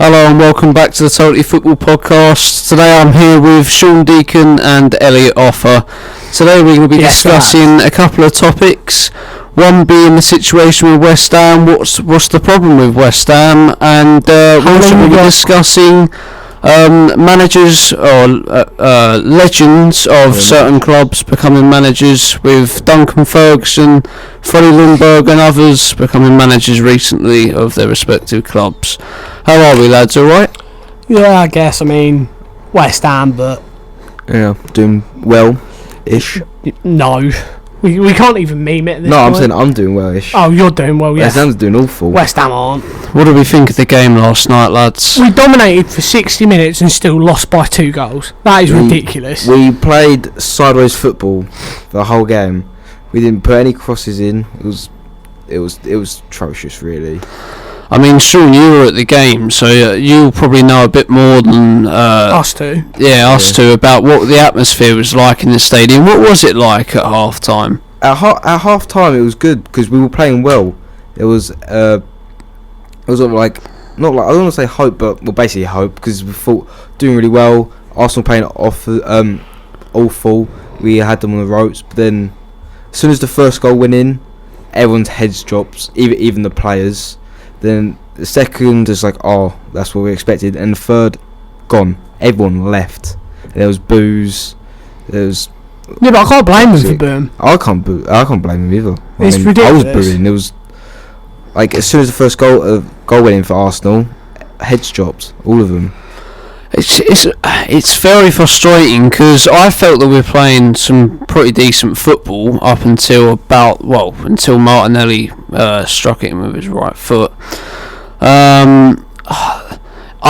Hello and welcome back to the Totally Football Podcast. Today I'm here with Sean Deacon and Elliot Offer. Today we're going to be discussing a couple of topics. One being the situation with West Ham, what's the problem with West Ham, and we're also going to be discussing managers or legends of certain clubs becoming managers, with Duncan Ferguson, Freddie Ljungberg and others becoming managers recently of their respective clubs. How are we, lads? Alright? Yeah, I guess. I mean, West Ham, but... Yeah, doing well-ish. No. We can't even meme it at this No, I'm point. saying I'm doing well-ish. Oh, you're doing well, yeah. West Ham's doing awful. West Ham aren't. What do we think of the game last night, lads? We dominated for 60 minutes and still lost by 2 goals. That is ridiculous. We played sideways football the whole game. We didn't put any crosses in. It was atrocious, really. I mean, Sean, you were at the game, so you'll probably know a bit more than Us two. Yeah, us two, about what the atmosphere was like in the stadium. What was it like at half time? At half time, it was good because we were playing well. It was like not like I don't want to say hope, but basically hope, because we thought doing really well. Arsenal playing awful. We had them on the ropes, but then as soon as the first goal went in, everyone's heads drops, even the players. Then the second is like, oh, that's what we expected, and the third, gone. Everyone left. There was boos. There was. Yeah, but I can't blame them for booing. I can't blame them either. It's ridiculous. I was booing. It was like as soon as the first goal went in for Arsenal, heads dropped, all of them. It's very frustrating because I felt that we were playing some pretty decent football up until until Martinelli struck it in with his right foot. I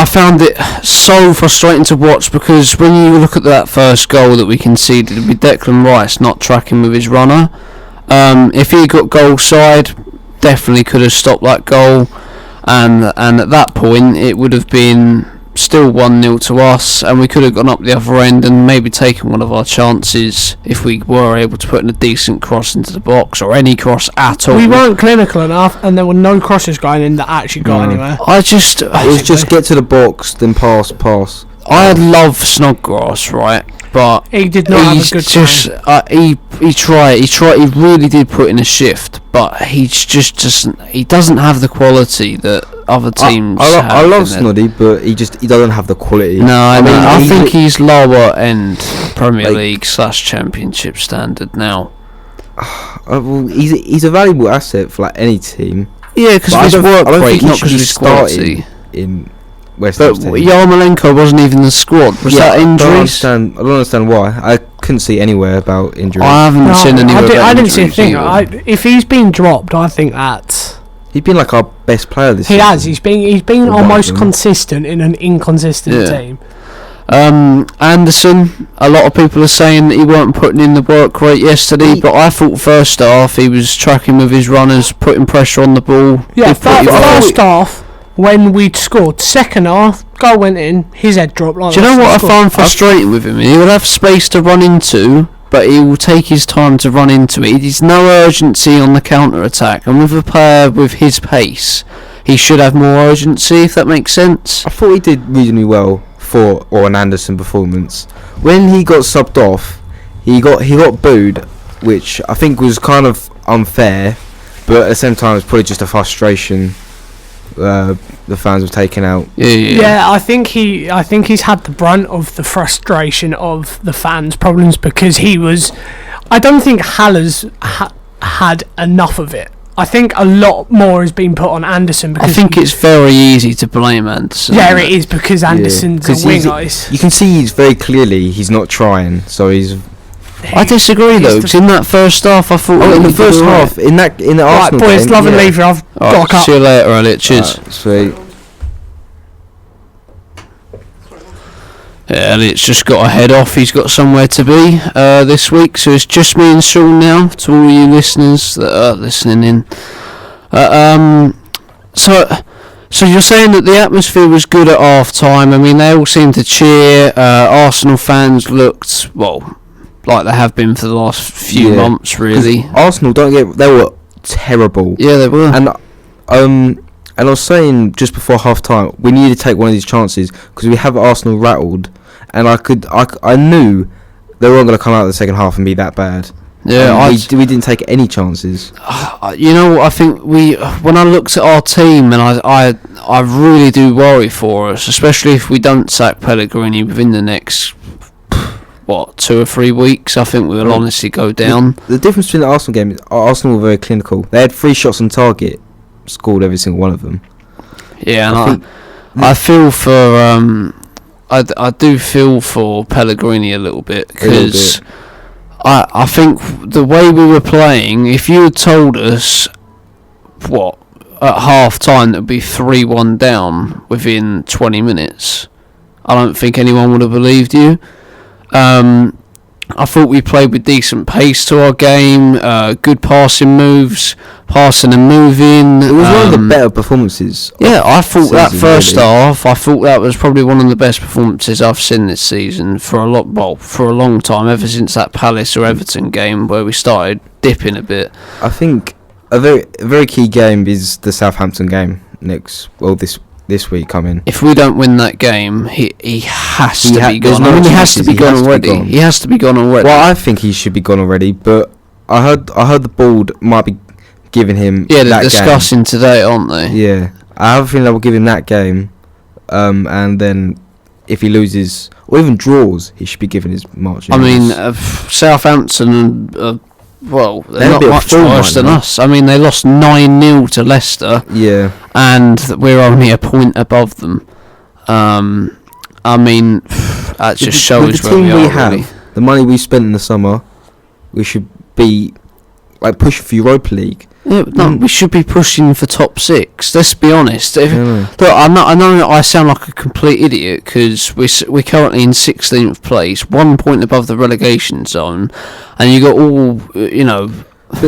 found it so frustrating to watch because when you look at that first goal that we conceded with Declan Rice not tracking with his runner, if he got goal side, definitely could have stopped that goal, and at that point it would have been still 1-0 to us, and we could have gone up the other end and maybe taken one of our chances if we were able to put in a decent cross into the box, or any cross at all. We weren't clinical enough, and there were no crosses going in that actually got anywhere. It was just get to the box, then pass. I love Snodgrass, right? But he did not have a good time. He tried. He really did put in a shift, but he doesn't have the quality that other teams have. I love Snoddy, but he doesn't have the quality. No, I think he's lower end Premier League / Championship standard now. Well, he's a valuable asset for like any team. Yeah, because of his work rate, not because of his quality. In West Ham. But Yarmolenko wasn't even in the squad. Was that injuries? I don't understand why. I couldn't see anywhere about injuries. I haven't seen anywhere. I didn't see a thing. If he's been dropped, I think that he's been like our best player this season. He has. He's been our most consistent in an inconsistent team. Anderson, a lot of people are saying that he weren't putting in the work rate yesterday, but I thought first half he was tracking with his runners, putting pressure on the ball. Yeah, first half when we'd scored. Second half, goal went in, his head dropped. Like, do you know what I found frustrating with him? He will have space to run into, but he will take his time to run into it. There's no urgency on the counter attack, and with a player with his pace, he should have more urgency, if that makes sense. I thought he did reasonably well for an Anderson performance. When he got subbed off, he got booed, which I think was kind of unfair, but at the same time it's probably just a frustration the fans have taken out. Yeah, I think he's had the brunt of the frustration of the fans' problems, because I don't think Haller's had enough of it. I think a lot more has been put on Anderson. Because I think it's very easy to blame Anderson. Yeah, it is, because Anderson's a winger. You can see he's very clearly he's not trying, so he's... I disagree though, because in that first half I thought... in the first half, in the Arsenal boys, game... love and leave you, I've got a cut. See you later, Elliot, cheers. Sweet. Yeah, Elliot's just got to head off, he's got somewhere to be this week, so it's just me and Sean now, to all you listeners that are listening in. So you're saying that the atmosphere was good at half time. I mean, they all seemed to cheer. Arsenal fans looked, like they have been for the last few months, really. Arsenal, they were terrible. Yeah, they were. And And I was saying just before half time, we need to take one of these chances because we have Arsenal rattled, and I knew they weren't going to come out of the second half and be that bad. Yeah, we didn't take any chances. You know what? I think when I looked at our team, and I really do worry for us, especially if we don't sack Pellegrini within the next 2 or 3 weeks. I think we'll honestly go down. The difference between the Arsenal game is Arsenal were very clinical. They had 3 shots on target, scored every single one of them. Yeah, and I feel for I do feel for Pellegrini a little bit because I think the way we were playing, if you had told us at half time that would be 3-1 down within 20 minutes, I don't think anyone would have believed you. I thought we played with decent pace to our game, good passing moves, passing and moving. It was one of the better performances. Yeah, I thought that first really. half, I thought that was probably one of the best performances I've seen this season for a long time, ever since that Palace or Everton game where we started dipping a bit. I think a very key game is the Southampton game this week coming. If we don't win that game, he has to be gone. No, he has to be gone already. He has to be gone already. Well, I think he should be gone already, but I heard the board might be giving him they're that discussing today, aren't they? Yeah, I have a feeling they will give him that game, and then if he loses or even draws, he should be given his march. I mean, Southampton, they're not much worse than us. I mean, they lost 9-0 to Leicester. Yeah. And we're only a point above them. I mean, that just shows with the where team we are. have, Really. the money we spent in the summer, we should be pushing for Europa League. Yeah, no, we should be pushing for top 6. Let's be honest. Look, Yeah. I know I sound like a complete idiot because we're currently in 16th place, 1 point above the relegation zone, and you got all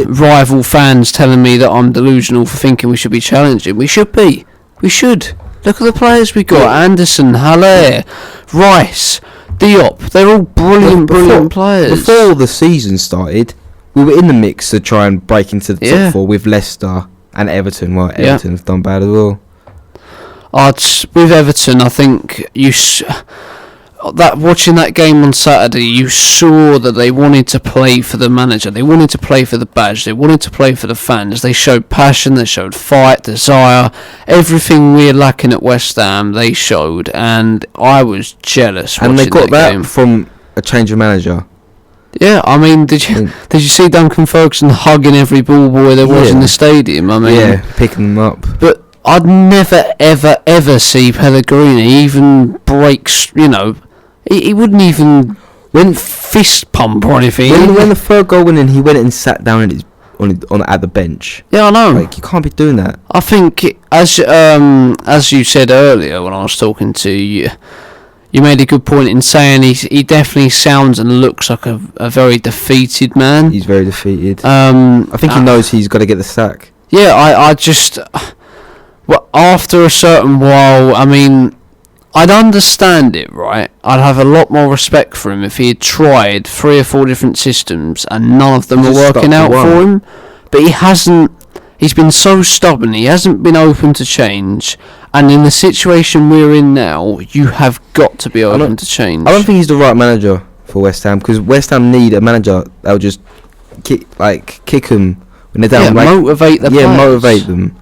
rival fans telling me that I'm delusional for thinking we should be challenging. We should be. We should. Look at the players we got: Anderson, Haller, Rice, Diop. They're all brilliant players. Before the season started, we were in the mix to try and break into the top 4 with Leicester and Everton. Well, Everton have done bad as well. With Everton, I think watching that game on Saturday, you saw that they wanted to play for the manager, they wanted to play for the badge, they wanted to play for the fans. They showed passion, they showed fight, desire, everything we're lacking at West Ham. They showed, and I was jealous. And they got that game from a change of manager. Yeah, I mean, did you see Duncan Ferguson hugging every ball boy there was in the stadium? I mean, picking them up. But I'd never, ever see Pellegrini even break. He wouldn't even fist pump or anything. When the third goal went in, he went and sat down at the bench. Yeah, I know. You can't be doing that. I think as you said earlier when I was talking to you. You made a good point in saying he definitely sounds and looks like a very defeated man. He's very defeated. I think he knows he's got to get the sack. Yeah, I just... after a certain while, I mean, I'd understand it, right? I'd have a lot more respect for him if he had tried 3 or 4 different systems and none of them were working out for him. But he hasn't... He's been so stubborn, he hasn't been open to change, and in the situation we're in now, you have got to be open to change. I don't think he's the right manager for West Ham, because West Ham need a manager that will just kick them when they're down. Motivate the players. Yeah, motivate them.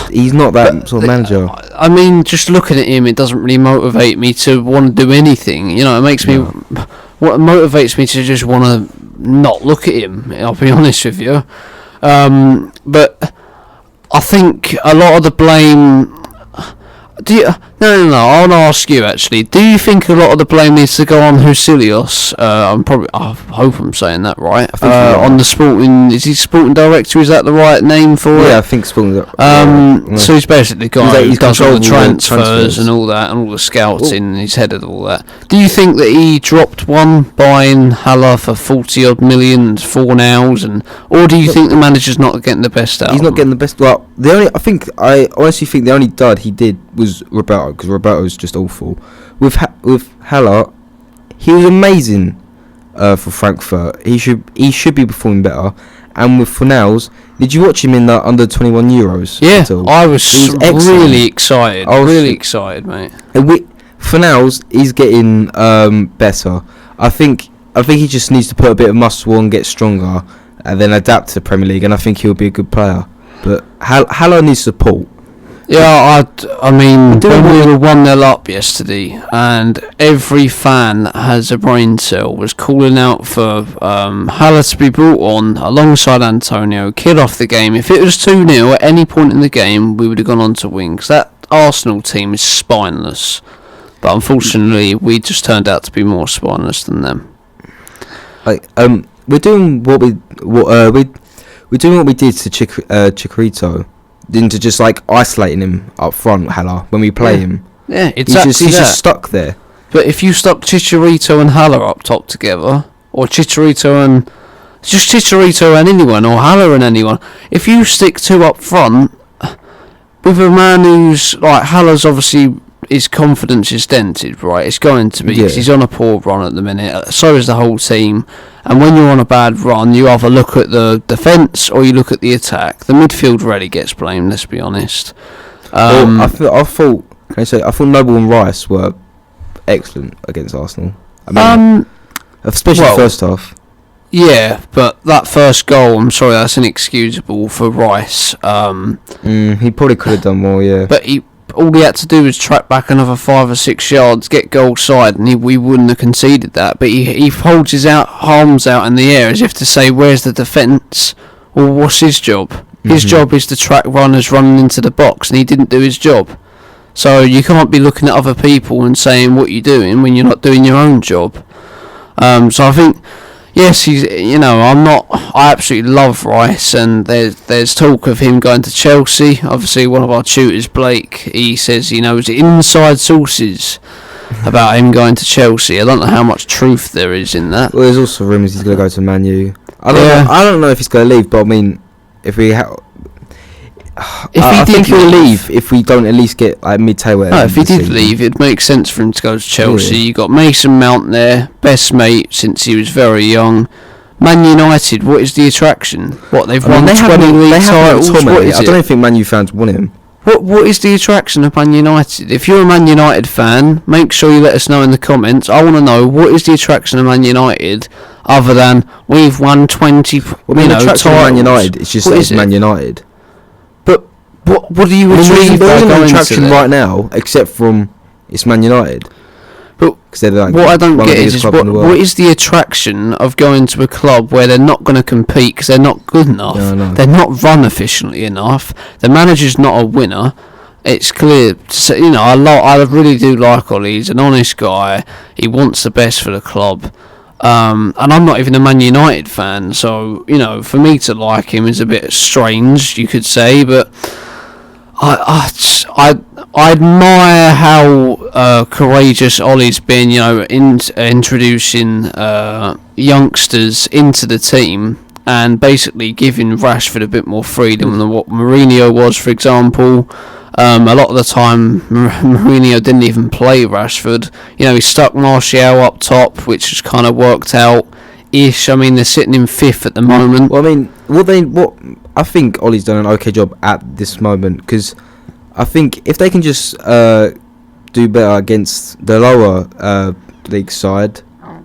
He's not that sort of manager. I mean, just looking at him, it doesn't really motivate me to want to do anything. You know, it makes me... What motivates me to just want to not look at him, I'll be honest with you. But I think a lot of the blame... No, I want to ask you actually. Do you think a lot of the blame needs to go on Husilios? I hope I'm saying that right. On the sporting, is he sporting director? Is that the right name for it? Yeah, I think sporting director. So he's basically guy who does all the transfers and all that, and all the scouting. He's head of all that. Do you think that he dropped one buying Haller for 40 odd million and 4 nows, or do you think the manager's not getting the best out? He's not getting the best. Well, I honestly think the only dud he did was Roberto, because Roberto's just awful. With Haller, he was amazing for Frankfurt. He should be performing better. And with Fornals, Did you watch him in the under 21 Euros? Yeah, at all? I was, He was excellent. really excited. I was- really excited, mate. And for now, he's getting better. I think he just needs to put a bit of muscle on, get stronger, and then adapt to the Premier League. And I think he'll be a good player. But Haller needs support. Yeah, I mean, when we were 1-0 up yesterday, and every fan that has a brain cell was calling out for Haller to be brought on alongside Antonio, kill off the game. If it was 2-0 at any point in the game, we would have gone on to win, because that Arsenal team is spineless. But unfortunately, we just turned out to be more spineless than them. Like we're doing what we did to Chicharito, into just like isolating him up front, Haller, when we play him. Yeah, He's exactly just stuck there. But if you stuck Chicharito and Haller up top together, or Chicharito and anyone, or Haller and anyone, if you stick two up front with a man who's like Haller's, obviously his confidence is dented, right? It's going to be, 'cause he's on a poor run at the minute. So is the whole team. And when you're on a bad run, you either look at the defence or you look at the attack. The midfield rarely gets blamed. Let's be honest. I thought Noble and Rice were excellent against Arsenal. I mean, especially the first half. Yeah, but that first goal, I'm sorry, that's inexcusable for Rice. He probably could have done more, yeah. But all he had to do was track back another 5 or 6 yards, get goal side, and we wouldn't have conceded that. But he holds his arms out in the air as if to say, where's the defence? Well, what's his job? His job is to track runners running into the box, and he didn't do his job. So you can't be looking at other people and saying what you're doing when you're not doing your own job. So I think, yes, I absolutely love Rice, and there's talk of him going to Chelsea. Obviously, one of our tutors, Blake, he says he knows inside sources about him going to Chelsea. I don't know how much truth there is in that. Well, there's also rumours he's going to go to Man U. I don't know if he's going to leave, but I mean, if he think he'll leave if we don't at least get like mid-table. No, if he did leave, it'd make sense for him to go to Chelsea. You got Mason Mount there, best mate since he was very young. Man United, what is the attraction? What, they've won 20 league titles? What is I don't think Man U fans want him. What is the attraction of Man United? If you're a Man United fan, make sure you let us know in the comments. I want to know, what is the attraction of Man United other than we've won 20 the attraction of Man United is just that it's Man United. But what do you achieve by going going attraction to right now, except from it's Man United? But like what I don't one of get the is biggest clubs in the world. what is the attraction of going to a club where they're not going to compete because they're not good enough? No. They're not run efficiently enough. The manager's not a winner. It's clear. So, I really do like Ollie. He's an honest guy. He wants the best for the club. And I'm not even a Man United fan, so for me to like him is a bit strange, you could say. But I admire how courageous Ollie's been, introducing youngsters into the team and basically giving Rashford a bit more freedom than what Mourinho was, for example. A lot of the time, Mourinho didn't even play Rashford. He stuck Martial up top, which has kind of worked out-ish. I mean, they're sitting in 5th at the moment. Well, I mean, I think Ollie's done an okay job at this moment, because I think if they can just do better against the lower league side,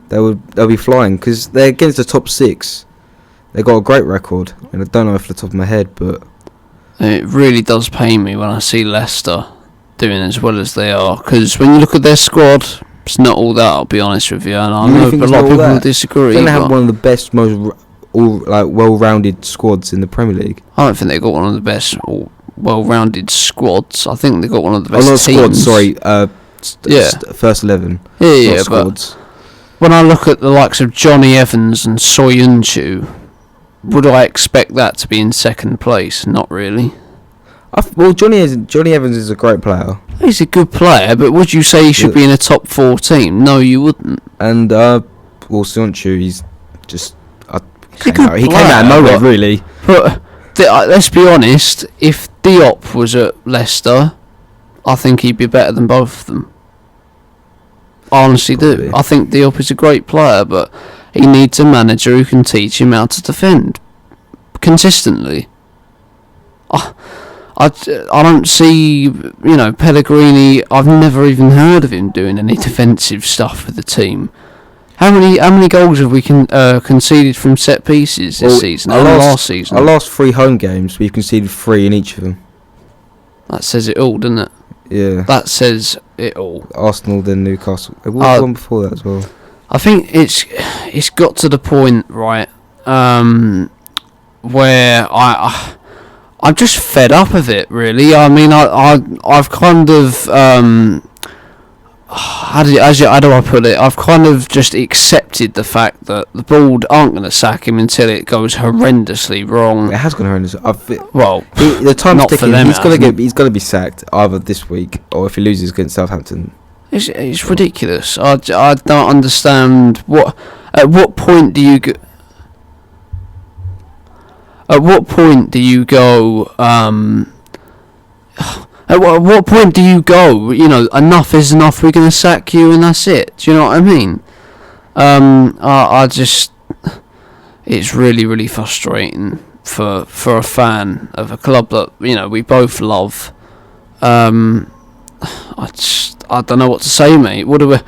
they'll be flying, because they're against the top 6. They've got a great record, and I don't know off the top of my head, but it really does pain me when I see Leicester doing as well as they are, because when you look at their squad, it's not all that, I'll be honest with you, and I know a lot of people will disagree. They have one of the best, most well-rounded squads in the Premier League. I don't think they've got one of the best well-rounded squads. I think they've got one of the best teams. First 11. Yeah, squads. But when I look at the likes of Johnny Evans and Soyuncu, would I expect that to be in second place? Not really. Johnny Evans is a great player. He's a good player, but would you say he should be in a top 4 team? No, you wouldn't. And Soyuncu, he's just he came player, out of nowhere, really. But let's be honest. If Diop was at Leicester, I think he'd be better than both of them. I honestly do. I think Diop is a great player, but he needs a manager who can teach him how to defend consistently. I don't see, Pellegrini. I've never even heard of him doing any defensive stuff with the team. How many goals have we conceded from set pieces this season and last season? Our last 3 home games, we've conceded 3 in each of them. That says it all, doesn't it? Yeah. That says it all. Arsenal, then Newcastle. There was one before that as well. I think it's got to the point, right, where I'm just fed up of it, really. I mean, I've kind of how do I put it? I've kind of just accepted the fact that the board aren't going to sack him until it goes horrendously wrong. It has gone horrendous. Well, the time's not ticking. for them. He's going to be sacked either this week or if he loses against Southampton. It's ridiculous. I don't understand At what point do you go? At what point do you go? At what point do you go? Enough is enough. We're gonna sack you, and that's it. Do you know what I mean? I just, it's really, really frustrating for a fan of a club that we both love. I don't know what to say, mate. What do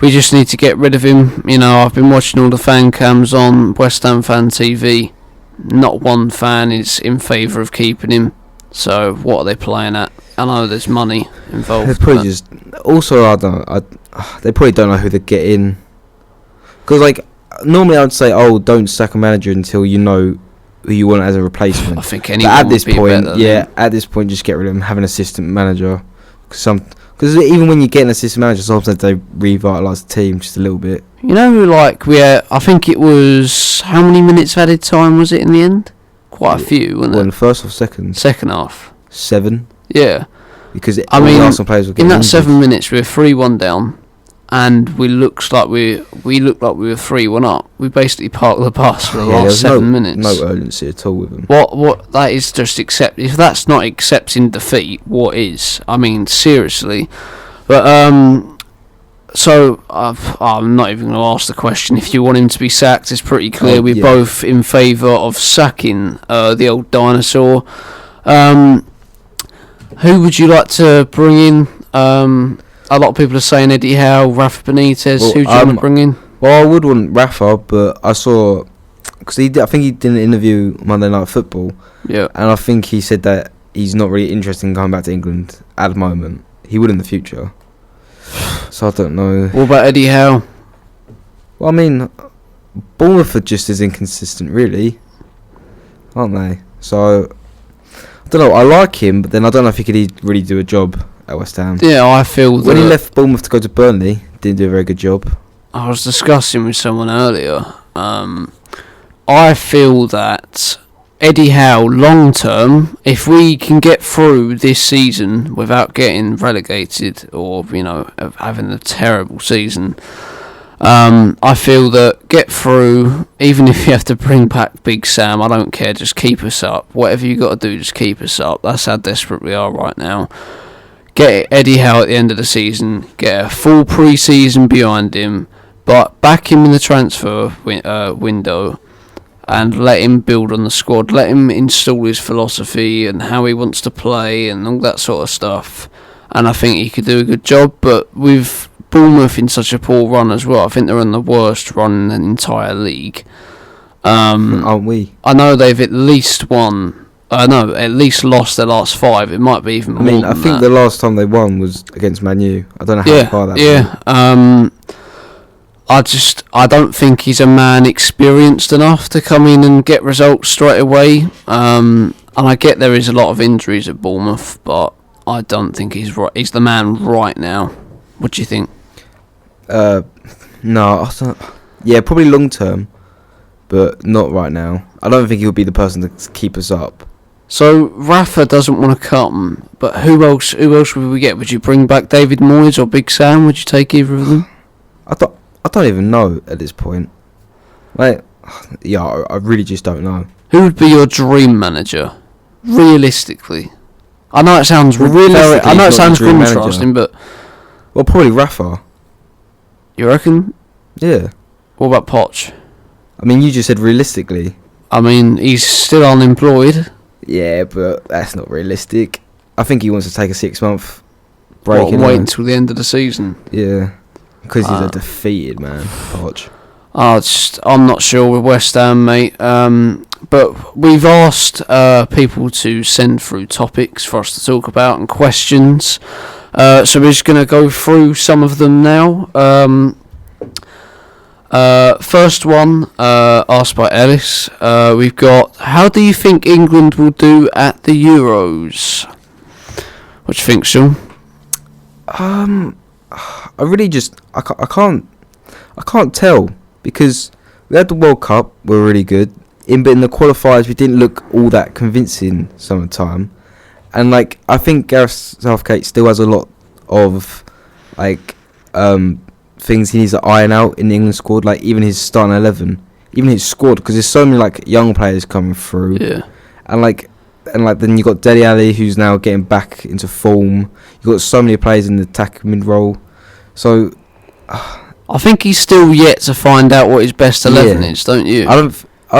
we just need to get rid of him? I've been watching all the fan cams on West Ham Fan TV. Not one fan is in favour of keeping him. So what are they playing at? I know there's money involved. They're probably just. Also, they probably don't know who they're getting. Because normally I'd say, don't sack a manager until you know who you want as a replacement. I think anyone at this point, at this point, just get rid of him. Have an assistant manager. Because even when you get an assistant manager, sometimes they revitalise the team just a little bit. I think it was, how many minutes of added time was it in the end? Quite a few, wasn't it? In the first or second? Second half. 7. Yeah. Because the Arsenal players were getting in that injured. 7 minutes, we were 3-1 down, and we looked like we were 3-1 up. We basically parked the bus for the last 7 minutes. No urgency at all with them. What that is just accept. If that's not accepting defeat, what is? I mean, seriously. But so I'm not even going to ask the question. If you want him to be sacked, it's pretty clear we're both in favour of sacking the old dinosaur. Who would you like to bring in? A lot of people are saying Eddie Howe, Rafa Benitez. Who do you want to bring in? Well, I would want Rafa, but I saw, because I think he did an interview Monday Night Football. Yeah. And I think he said that he's not really interested in going back to England at the moment. He would in the future. So I don't know. What about Eddie Howe? Well, I mean, Bournemouth are just as inconsistent, really, aren't they? So I don't know. I like him, but then I don't know if he could really do a job at West Ham. Yeah, I feel when he left Bournemouth to go to Burnley, didn't do a very good job. I was discussing with someone earlier. I feel that Eddie Howe, long term, if we can get through this season without getting relegated or having a terrible season, I feel that get through, even if you have to bring back Big Sam, I don't care, just keep us up. Whatever you got to do, just keep us up. That's how desperate we are right now. Get Eddie Howe at the end of the season, get a full pre-season behind him, but back him in the transfer window and let him build on the squad, let him install his philosophy and how he wants to play and all that sort of stuff. And I think he could do a good job, but with Bournemouth in such a poor run as well, I think they're on the worst run in the entire league. Aren't we? I know they've at least lost their last 5. It might be even more than I think the last time they won was against Man U. I don't know how far that was. I don't think he's a man experienced enough to come in and get results straight away. And I get there is a lot of injuries at Bournemouth, but I don't think he's right. He's the man right now. What do you think? No, I don't. Yeah, probably long term, but not right now. I don't think he'll be the person to keep us up. So Rafa doesn't want to come, but who else would we get? Would you bring back David Moyes or Big Sam? Would you take either of them? I don't even know at this point. I really just don't know. Who would be your dream manager, realistically? I know it sounds contrasting, but probably Rafa. You reckon? Yeah. What about Poch? I mean, you just said realistically. I mean, he's still unemployed. Yeah, but that's not realistic. I think he wants to take a 6-month break. What, wait until the end of the season? Yeah, because he's a defeated man, Poch. I'm not sure with West Ham, mate. But we've asked people to send through topics for us to talk about and questions. So we're just going to go through some of them now. First one, asked by Ellis. We've got, how do you think England will do at the Euros? What do you think, Sean? I really just I can't tell, because we had the World Cup, we're really good. But in the qualifiers, we didn't look all that convincing some of the time. And like, I think Gareth Southgate still has a lot of like things he needs to iron out in the England squad. Like even his starting 11, even his squad, because there's so many like young players coming through. Yeah. And then you got Dele Alli, who's now getting back into form. You got so many players in the attack mid role. So I think he's still yet to find out what his best 11 is, don't you? I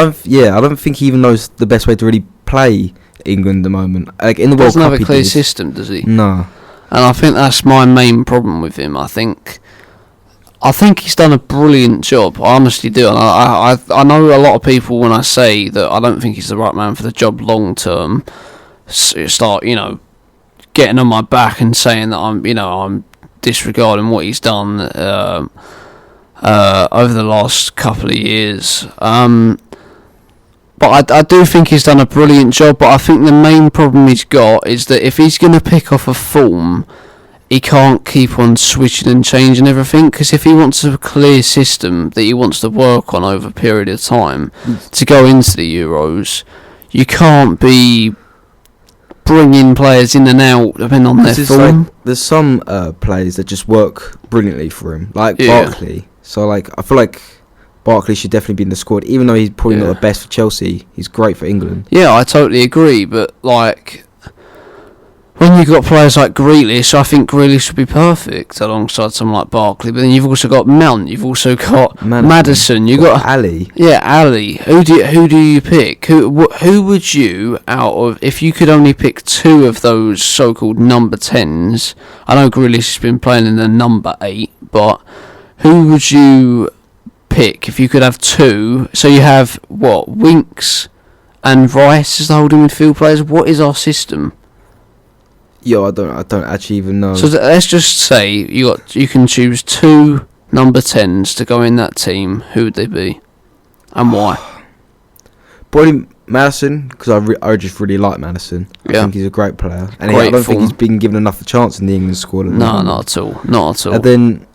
don't think he even knows the best way to really play England at the moment. Like in the World Cup, doesn't have a clear system, does he? No. And I think that's my main problem with him. I think he's done a brilliant job. I honestly do. And I know a lot of people, when I say that I don't think he's the right man for the job long term, start getting on my back and saying that I'm disregarding what he's done over the last couple of years. But I do think he's done a brilliant job. But I think the main problem he's got is that if he's going to pick off a form, he can't keep on switching and changing everything. Because if he wants a clear system that he wants to work on over a period of time to go into the Euros, you can't be bringing players in and out depending on their form. Like, there's some players that just work brilliantly for him, like Barkley. So like, I feel like Barkley should definitely be in the squad, even though he's probably not the best for Chelsea. He's great for England. Yeah, I totally agree. But like, when you've got players like Grealish, I think Grealish would be perfect alongside someone like Barkley. But then you've also got Mount, you've also got Maddison, you've got Ali. Yeah, Ali. Who do you pick? Who would you, out of, if you could only pick two of those so-called number 10s? I know Grealish has been playing in the number 8, but who would you pick if you could have two? So you have what, Winks and Rice as the holding midfield players. What is our system? Yo, I don't actually even know. So let's just say you can choose two number 10s to go in that team. Who would they be, and why? Probably Maddison, because I just really like Maddison. I think he's a great player, and I don't think he's been given enough of a chance in the England squad. No, not at all. Not at all. And then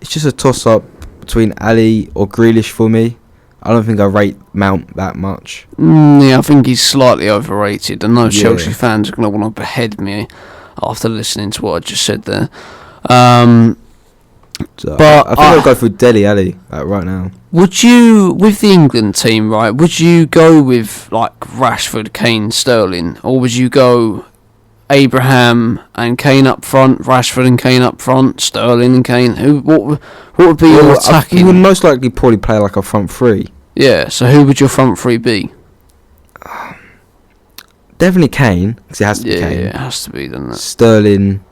it's just a toss-up between Ali or Grealish for me. I don't think I rate Mount that much. Yeah, I think he's slightly overrated. And those Chelsea fans are going to want to behead me after listening to what I just said there. So but I think I'll go for Dele Alli right now. Would you, with the England team, right, would you go with like Rashford, Kane, Sterling, or would you go Abraham and Kane up front, Rashford and Kane up front, Sterling and Kane? What would be your attacking? You would most likely probably play like a front three. Yeah, so who would your front three be? Definitely Kane, because it has to be Kane. Yeah, it has to be, doesn't it? Sterling.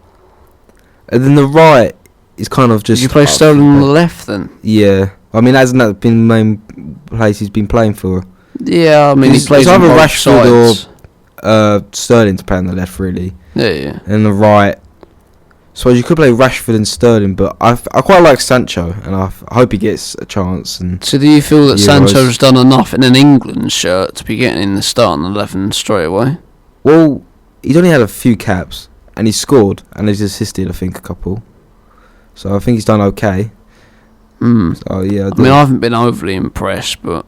And then the right is kind of just... You play Sterling on the left then? Yeah. I mean, hasn't that been the main place he's been playing for? Yeah, I mean, he plays on either both Rashford sides. Or Sterling to play on the left, really. Yeah. And the right... So you could play Rashford and Sterling, but I quite like Sancho, and I hope he gets a chance. And so do you feel that Sancho's done enough in an England shirt to be getting in the starting 11 straight away? Well, he's only had a few caps, and he's scored, and he's assisted, I think, a couple. So I think he's done okay. So yeah, I mean, I haven't been overly impressed, but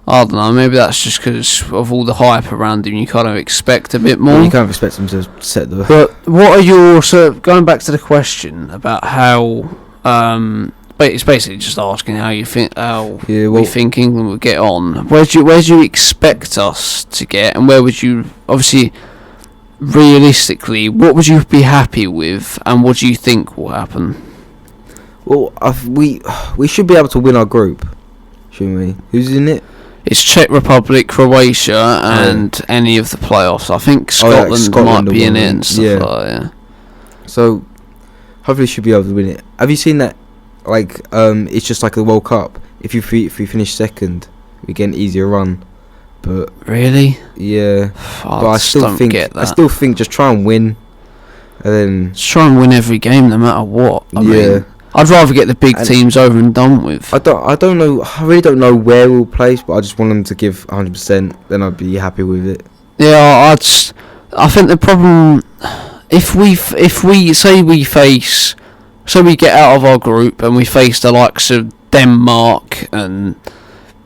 I don't know, maybe that's just because of all the hype around him. You kind of expect a bit more. Well, you can't expect him to set the... But what are your... So, going back to the question about how... it's basically just asking how you think... we think England would get on. Where do you expect us to get? And where would you... Obviously, realistically, what would you be happy with? And what do you think will happen? Well, we should be able to win our group, shouldn't we? Who's in it? It's Czech Republic, Croatia, and any of the playoffs. I think Scotland might be in it and stuff like that, yeah. So, hopefully should be able to win it. Have you seen that? Like, it's just like the World Cup. If we finish second, we get an easier run. But really, yeah. Oh, but I still think just try and win, and then just try and win every game, no matter what. I mean, I'd rather get the big teams over and done with. I don't know. I really don't know where we'll place, but I just want them to give 100%. Then I'd be happy with it. Yeah, I think the problem, if we say we get out of our group and we face the likes of Denmark and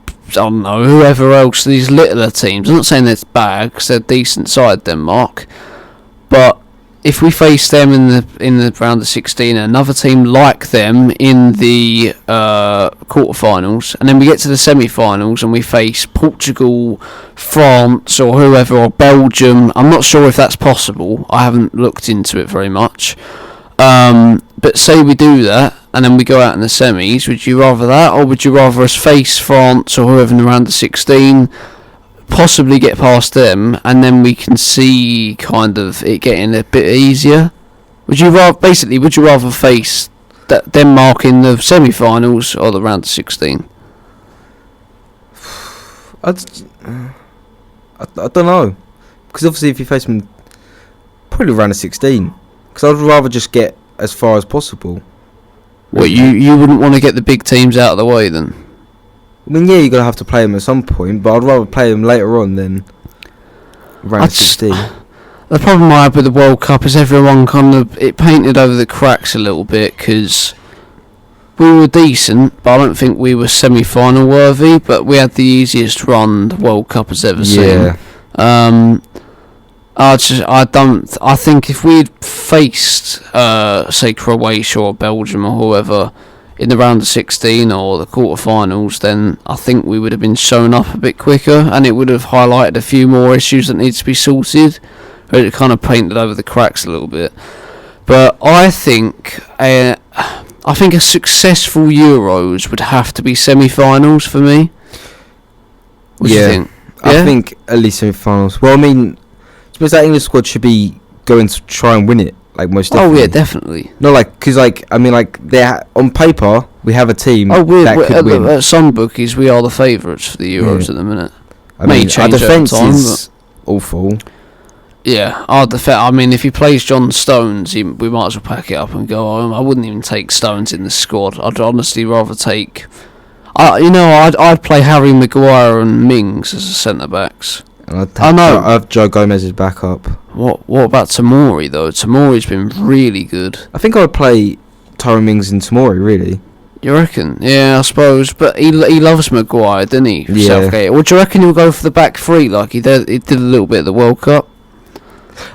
I don't know whoever else, these littler teams. I'm not saying it's bad because they're decent side, Denmark, but if we face them in the round of 16, another team like them in the quarterfinals, and then we get to the semi-finals and we face Portugal, France, or whoever, or Belgium. I'm not sure if that's possible. I haven't looked into it very much. But say we do that, and then we go out in the semis. Would you rather that, or would you rather us face France or whoever in the round of 16? Possibly get past them, and then we can see kind of it getting a bit easier. Would you rather face Denmark in the semi-finals or the round of 16? I don't know, because obviously if you face them, probably round of 16. Because I'd rather just get as far as possible. Well, you wouldn't want to get the big teams out of the way then? I mean, yeah, you're going to have to play them at some point, but I'd rather play them later on than round 16. The problem I have with the World Cup is everyone it painted over the cracks a little bit, because we were decent, but I don't think we were semi-final worthy, but we had the easiest run the World Cup has ever seen. I think if we'd faced, say, Croatia or Belgium or whoever in the round of 16 or the quarterfinals, then I think we would have been shown up a bit quicker, and it would have highlighted a few more issues that need to be sorted. It kind of painted over the cracks a little bit. But I think a successful Euros would have to be semi-finals for me. What do you think? I think at least semi-finals. Well, I mean, I suppose that English squad should be going to try and win it, like most definitely. Oh yeah, definitely. No, like, because they're on paper we have a team that could win. At some bookies, we are the favourites for the Euros at the minute. I mean, our defence is awful. Yeah, I mean, if he plays John Stones, we might as well pack it up and go home. I wouldn't even take Stones in the squad. I'd honestly rather take... I'd play Harry Maguire and Mings as centre backs. I know. I have Joe Gomez as backup. What about Tomori though? Tomori's been really good. I think I would play Tyrone Mings and Tomori, really. You reckon? Yeah, I suppose. But he loves Maguire, doesn't he? Yeah. Southgate. Or do you reckon he'll go for the back three like he did a little bit at the World Cup?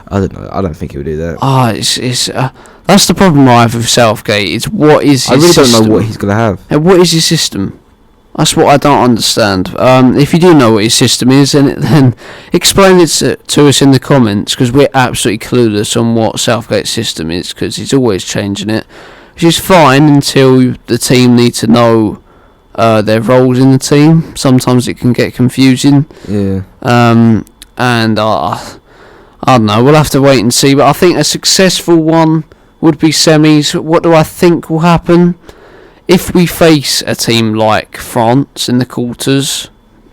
I don't know. I don't think he would do that. It's that's the problem I have with Southgate. It's what is his system? Don't know what he's gonna have. And what is his system? That's what I don't understand. If you do know what his system is, then explain it to us in the comments, because we're absolutely clueless on what Southgate's system is, because he's always changing it, which is fine until the team need to know their roles in the team. Sometimes it can get confusing. Yeah. And I don't know, we'll have to wait and see, but I think a successful one would be semis. What do I think will happen? If we face a team like France in the quarters,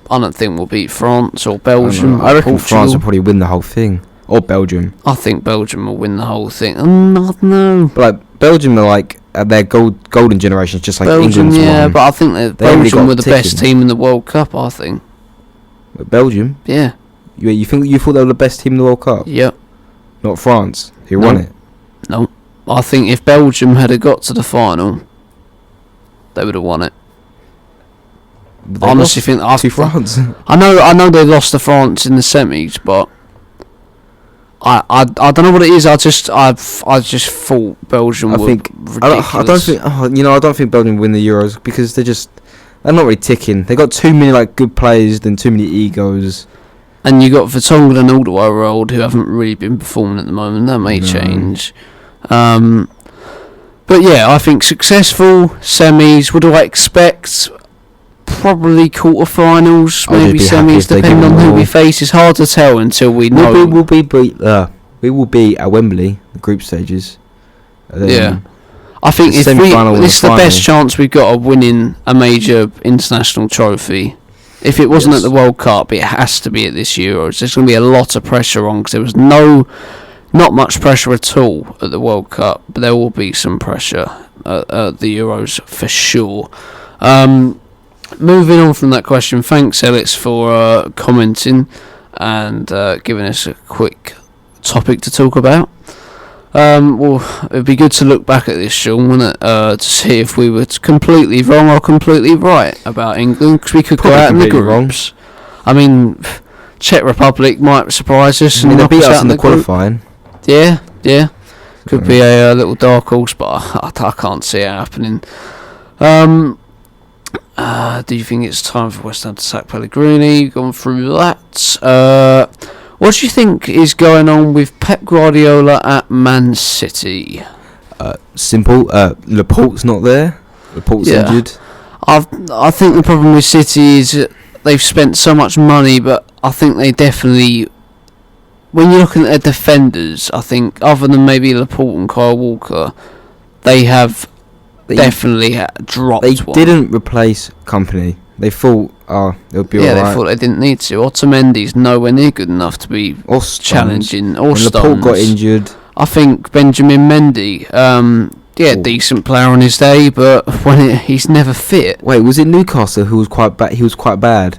I don't think we'll beat France or Belgium. I reckon Portugal. France will probably win the whole thing. Or Belgium. I think Belgium will win the whole thing. I don't know. But like, Belgium are like, their golden generation is just like Belgium, England's yeah, one. but I think that Belgium were the best team in the World Cup, I think. But Belgium? Yeah. You thought they were the best team in the World Cup? Yep. Not France, who won it? No. I think if Belgium had got to the final, they would have won it. I honestly think to France. I know they lost to France in the semis, but I don't know what it is. I just thought Belgium were ridiculous. I don't think Belgium win the Euros, because they're not really ticking. They got too many good players, then too many egos. And you got Vertonghen and Alderweireld, who haven't really been performing at the moment. That may change. But yeah, I think successful semis. What do I expect? probably quarterfinals, I'll maybe just be happy semis, if they depending give on them who all. we face. It's hard to tell until we know. We will be at Wembley, the group stages. Yeah. I think the if semi-final and this is the the best final. chance we've got of winning a major international trophy. If it wasn't Yes. at the World Cup, it has to be at this Euros. There's going to be a lot of pressure on because there was not much pressure at all at the World Cup, but there will be some pressure at the Euros for sure. Moving on from that question, thanks Ellis for commenting and giving us a quick topic to talk about. Well, it'd be good to look back at this, Sean, wouldn't it? To see if we were completely wrong or completely right about England, because we could Probably go out in the completely wrong. groups. I mean, Czech Republic might surprise us. I mean, and they knock beat us out in the group. qualifying. Yeah. Could be a little dark horse, but I can't see it happening. Do you think it's time for West Ham to sack Pellegrini? Gone through that. What do you think is going on with Pep Guardiola at Man City? Simple. Laporte's not there. Laporte's injured. I think the problem with City is that they've spent so much money, but I think they definitely, when you're looking at their defenders, I think other than maybe Laporte and Kyle Walker, they have definitely dropped They one. didn't replace Company. They thought, it'll be They alright. thought they didn't need to. Otamendi's nowhere near good enough to be Or Stones. challenging. Or When Laporte Stones. got injured. I think Benjamin Mendy, decent player on his day, but he's never fit. Wait, was it Newcastle who was quite bad? He was quite bad.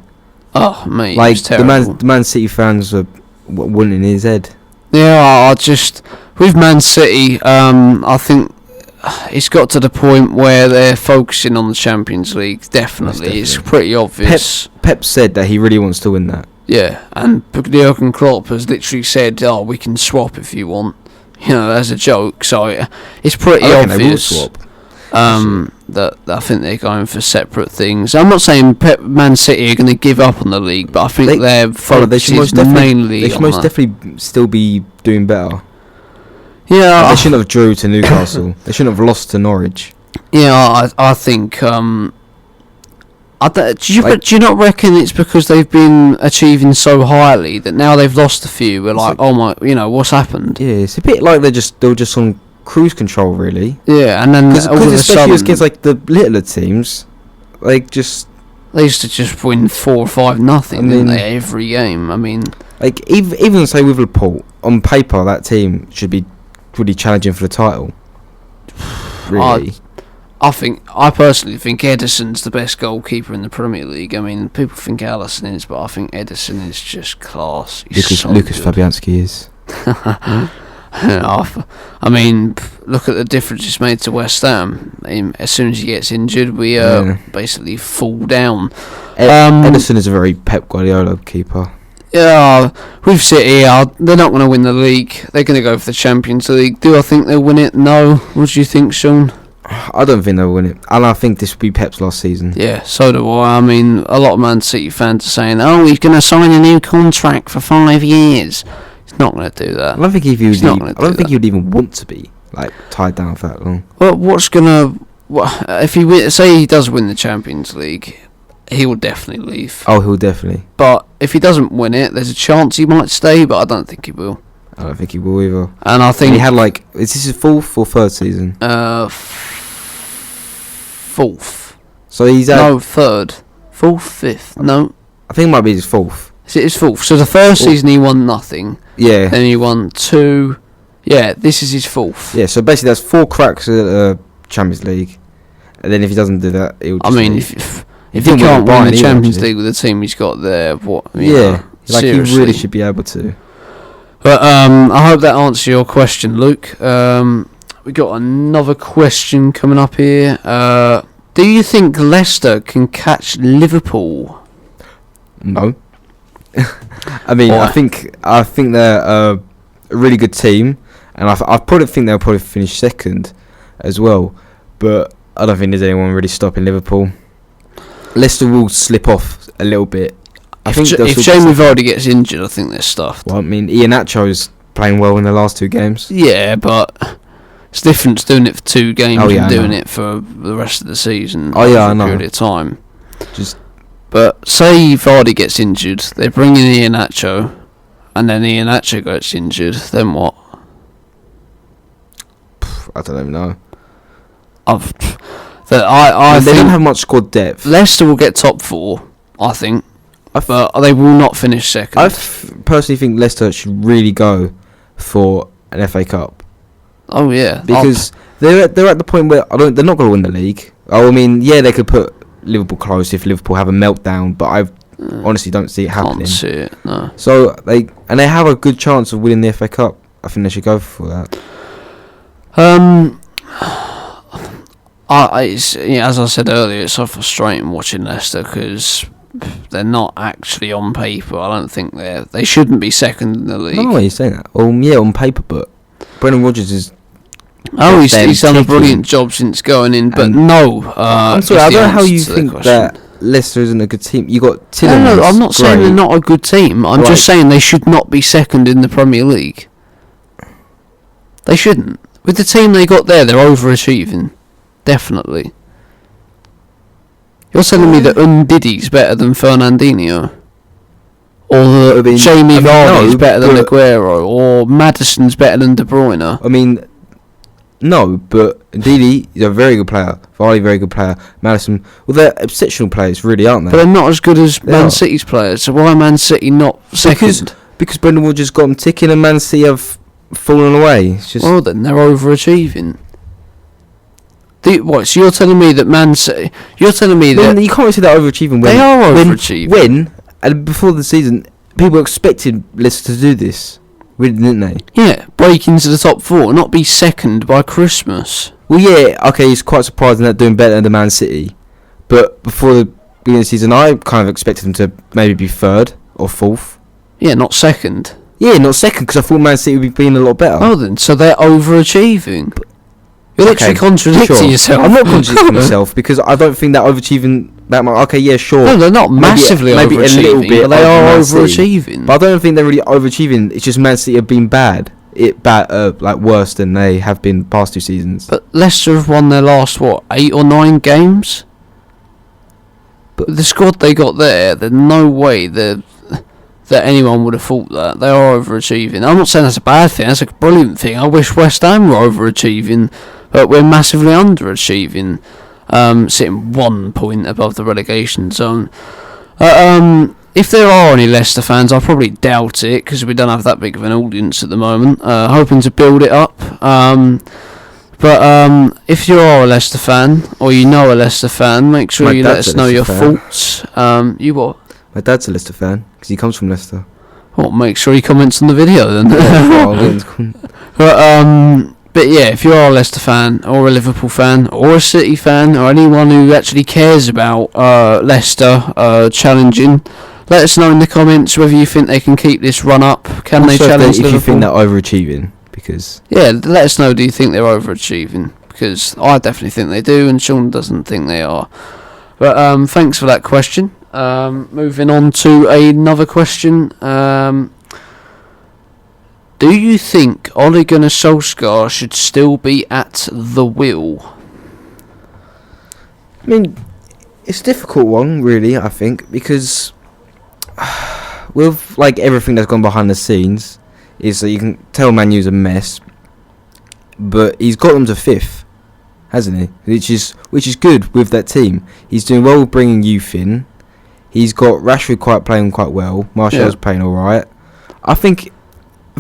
Oh, mate, Like he was terrible. the Man City fans were wanting in his head. Yeah, I just with Man City, I think it's got to the point where they're focusing on the Champions League. Definitely, it's pretty obvious. Pep said that he really wants to win that. Yeah, and Jurgen Klopp has literally said, "Oh, we can swap if you want," as a joke. So it's pretty I reckon obvious. they will swap. That I think they're going for separate things. I'm not saying Man City are going to give up on the league, but I think their focus is mainly They should on most that. definitely still be doing better. Yeah, They shouldn't have drew to Newcastle. They shouldn't have lost to Norwich. yeah. I think. Do you not reckon it's because they've been achieving so highly that now they've lost a few? We're like, oh my, what's happened? Yeah, it's a bit like they were just on cruise control, really. Yeah, and then Because all of a especially sudden, against like the littler teams, like just they used to just win 4 or 5 nothing, didn't they? Every game. I mean, like even say with Laporte on paper, that team should be really challenging for the title. Really. I personally think Ederson's the best goalkeeper in the Premier League. I mean, people think Alisson is, but I think Ederson is just class. He's Lucas so good. Fabianski is. I mean, look at the difference it's made to West Ham. As soon as he gets injured, we basically fall down. Ederson is a very Pep Guardiola keeper. Yeah, with City, they're not going to win the league. They're going to go for the Champions League. Do I think they'll win it? No. What do you think, Sean? I don't think they'll win it, and I think this will be Pep's last season. Yeah, so do I. I mean, a lot of Man City fans are saying, "Oh, he's going to sign a new contract for 5 years." He's not going to do that. I don't think he would even want to be tied down for that long. Well, if say he does win the Champions League, he will definitely leave. Oh, he'll definitely. But if he doesn't win it, there's a chance he might stay, but I don't think he will. I don't think he will either. And I think he had is this his 4th or 3rd season? 4th. So he's had, No, 3rd. 4th, 5th. No. I think it might be his 4th. Is it his 4th? So the first season he won nothing. Yeah. Then he won 2. Yeah, this is his 4th. Yeah. So basically, that's 4 cracks at Champions League, and then if he doesn't do that, he'll. Just if he didn't win can't with win Bayern the either, Champions actually. League with the team he's got there, He seriously. really should be able to. But I hope that answers your question, Luke. We got another question coming up here. Do you think Leicester can catch Liverpool? No. I mean, Why? I think they're a really good team, and I probably think they'll probably finish 2nd as well. But I don't think there's anyone really stopping Liverpool. Leicester will slip off a little bit. If Jamie Vardy gets injured, I think they're stuffed. Well, I mean, Iheanacho's playing well in the last 2 games. Yeah, but it's different doing it for 2 games I and doing know. it for the rest of the season. Oh, yeah, over I a know. period of time. But say Vardy gets injured, they bring in Iheanacho, and then Iheanacho gets injured, then what? I don't even know. I They think don't have much squad depth. Leicester will get top 4, I think, but they will not finish second. I personally think Leicester should really go for an FA Cup. Oh yeah, Because they're at the point where they're not going to win the league. I mean, yeah, they could put Liverpool close if Liverpool have a meltdown, but I honestly don't see it happening. Can't see it, no. So they have a good chance of winning the FA Cup. I think they should go for that. As I said earlier, it's so frustrating watching Leicester because they're not actually on paper. I don't think they shouldn't be second in the league. I don't know why you're saying that. Yeah, on paper, but Brendan Rodgers is. He's done a brilliant job since going in, but no. I'm sorry, I don't know how you think that Leicester isn't a good team. You got Tillemans. No, I'm not saying they're not a good team. I'm just saying they should not be second in the Premier League. They shouldn't. With the team they got there, they're overachieving. Definitely. You're telling me that Ndidi's better than Fernandinho? Or that Jamie Vardy's better than Aguero? Or Maddison's better than De Bruyne? I mean, no, but Ndidi is a very good player. Vardy, very good player. Maddison, well, they're exceptional players, really, aren't they? But they're not as good as Man City's players. So why are Man City not second? Because Brendan Rodgers got them ticking and Man City have fallen away. It's just well, then they're overachieving. So you're telling me that Man City? You're telling me that you can't really say they're overachieving. They are overachieving. And before the season, people expected Leicester to do this, really, didn't they? Yeah, break into the top 4, not be second by Christmas. Well, yeah, okay, it's quite surprising that doing better than Man City, but before the beginning of the season, I kind of expected them to maybe be 3rd or 4th. Yeah, not second. Yeah, not second, because I thought Man City would be being a lot better. Oh, then, so they're overachieving. You're literally contradicting yourself. I'm not contradicting myself because I don't think they're overachieving that much. Okay, yeah, sure. No, they're not massively maybe overachieving, a little bit, but they are overachieving. But I don't think they're really overachieving. It's just Man City have been bad. Like worse than they have been past 2 seasons. But Leicester have won their last 8 or 9 games. But the squad they got there's no way that anyone would have thought that. They are overachieving. I'm not saying that's a bad thing. That's a brilliant thing. I wish West Ham were overachieving. But we're massively underachieving, sitting 1 point above the relegation zone. If there are any Leicester fans, I probably doubt it, because we don't have that big of an audience at the moment. Hoping to build it up. But if you are a Leicester fan, or you know a Leicester fan, make sure you let us know your thoughts. You what? My dad's a Leicester fan, because he comes from Leicester. Well, make sure he comments on the video then. But yeah, if you are a Leicester fan, or a Liverpool fan, or a City fan, or anyone who actually cares about Leicester challenging, let us know in the comments whether you think they can keep this run up. Can they challenge Liverpool? If you think they're overachieving, because yeah, let us know. Do you think they're overachieving? Because I definitely think they do, and Sean doesn't think they are. But thanks for that question. Moving on to another question. Do you think Ole Gunnar Solskjaer should still be at the wheel? I mean, it's a difficult one, really, I think, because with like everything that's gone behind the scenes, is that you can tell Man U's a mess, but he's got them to 5th, hasn't he? Which is good with that team. He's doing well with bringing youth in. He's got Rashford playing quite well. Martial's playing all right. I think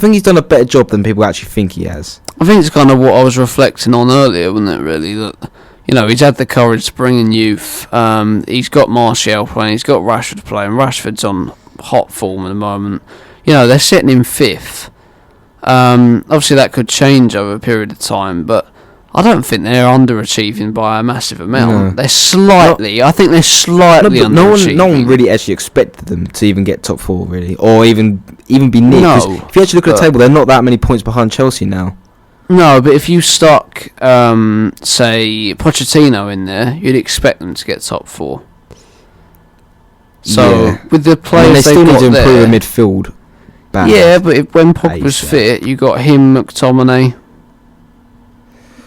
he's done a better job than people actually think he has. I think it's kind of what I was reflecting on earlier, wasn't it, really? That, he's had the courage to bring in youth. He's got Martial playing. He's got Rashford playing. Rashford's on hot form at the moment. They're sitting in 5th. Obviously, that could change over a period of time, but I don't think they're underachieving by a massive amount. No. They're slightly. I think they're slightly underachieving. No one really actually expected them to even get top 4, really, or even be near. No, if you actually look at the table, they're not that many points behind Chelsea now. No, but if you stuck, say, Pochettino in there, you'd expect them to get top 4. So with the players they still need to improve the midfield. Yeah, but when Pogba's fit, you got him, McTominay.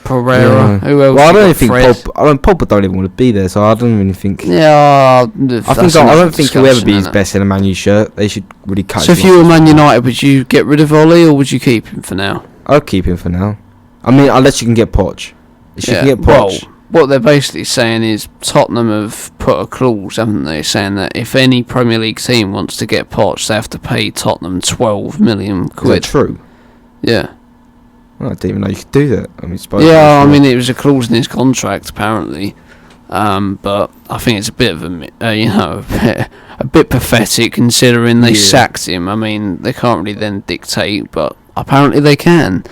Pereira. Who else? Well, I you don't got? think Fred? Pogba don't even want to be there, so I don't really think. Yeah, I don't think he'll ever be his best in a Man U shirt. They should really cut. So if you were Man United, would you get rid of Ollie or would you keep him for now? I'll keep him for now. I mean, unless you can get Poch. If you can get Poch. Well, what they're basically saying is Tottenham have put a clause, haven't they, saying that if any Premier League team wants to get Poch, they have to pay Tottenham 12 million Is quid. that true? Yeah. I didn't even know you could do that. I mean, It was a clause in his contract apparently, but I think it's a bit of a bit pathetic considering they sacked him. I mean, they can't really then dictate, but apparently they can.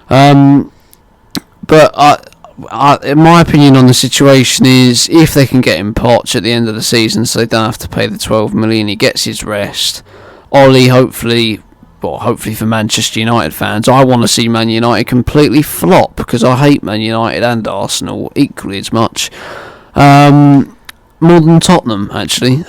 But in my opinion on the situation is, if they can get him Poch at the end of the season, so they don't have to pay the 12 million, he gets his rest. Ollie, hopefully for Manchester United fans, I want to see Man United completely flop, because I hate Man United and Arsenal equally as much, more than Tottenham actually.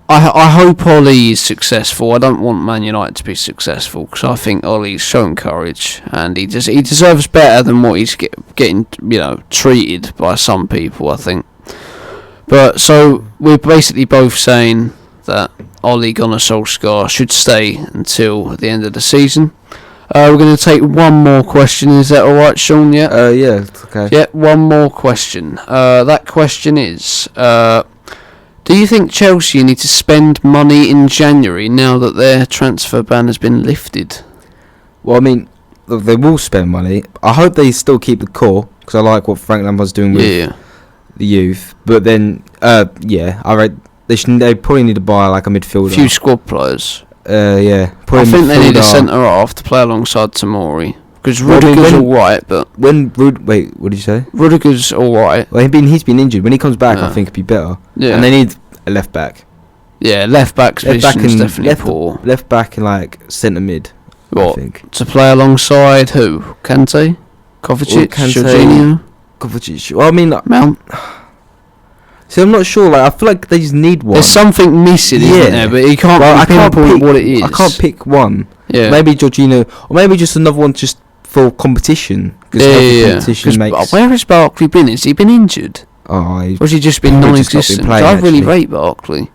I hope Ollie is successful. I don't want Man United to be successful, because I think Ollie's shown courage and he deserves better than what he's getting treated by some people, I think. But so we're basically both saying that Ole Gunnar Solskjaer should stay until the end of the season. We're going to take one more question. Is that alright, Sean? Yeah? Yeah, it's okay. Yeah, one more question. That question is, do you think Chelsea need to spend money in January now that their transfer ban has been lifted? Well, I mean, look, they will spend money. I hope they still keep the core, because I like what Frank Lampard's doing with the youth. But then, I read they probably need to buy like a midfielder. A few squad players. I think they need a centre half to play alongside Tomori, because Rudiger's alright, but wait, what did you say? Rudiger's alright. Well, he's been injured. When he comes back, I think it'd be better. Yeah, and they need a left back. Yeah, left back's position is definitely poor. Left back and like centre mid. What? I think To play alongside who? Kante, Kovacic, Jorginho, Kovacic. Well, I mean, Mount. See, I'm not sure. Like, I feel like they just need one. There's something missing, isn't there? But you can't pinpoint what it is. I can't pick one. Yeah. Maybe Jorginho, or maybe just another one just for competition. Competition makes. Where has Barkley been? Has he been injured? Or has he just been non-existent? I really rate Barkley.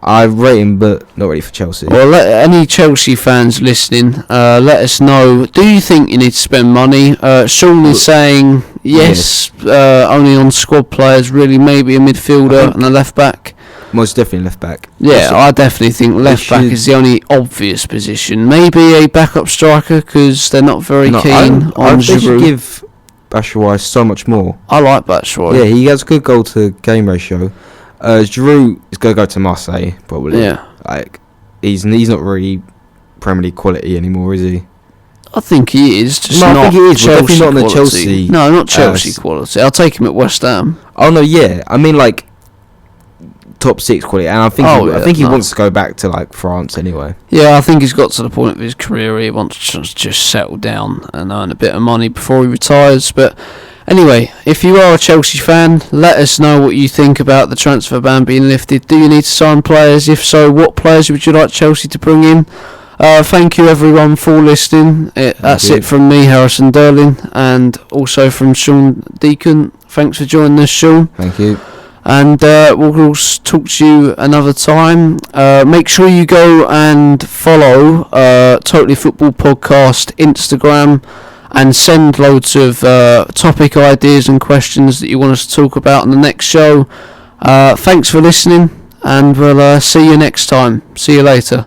I rate him, but not ready for Chelsea. Well, any Chelsea fans listening, let us know. Do you think you need to spend money? Sean is saying yes. Only on squad players, really. Maybe a midfielder and a left back. Most definitely left back. Yeah, I definitely think left back is the only obvious position. Maybe a backup striker, because they're not very keen on Giroud. They should give Batshuayi so much more. I like Batshuayi. Yeah, he has a good goal to game ratio. Giroud is going to go to Marseille, probably. Yeah. Like, he's not really Premier League quality anymore, is he? I think he is, just I not think he is, Chelsea definitely not quality. the Chelsea. No, not Chelsea quality. I'll take him at West Ham. Oh no, yeah. I mean, like, top 6 quality, and I think he wants to go back to like France anyway. Yeah, I think he's got to the point of his career where he wants to just settle down and earn a bit of money before he retires. But anyway, if you are a Chelsea fan, let us know what you think about the transfer ban being lifted. Do you need to sign players? If so, what players would you like Chelsea to bring in? Thank you everyone for listening. That's it from me, Harrison Derlin, and also from Sean Deacon. Thanks for joining us, Sean. Thank you. And we'll talk to you another time. Make sure you go and follow Totally Football Podcast Instagram, and send loads of topic ideas and questions that you want us to talk about in the next show. Thanks for listening, and we'll see you next time. See you later.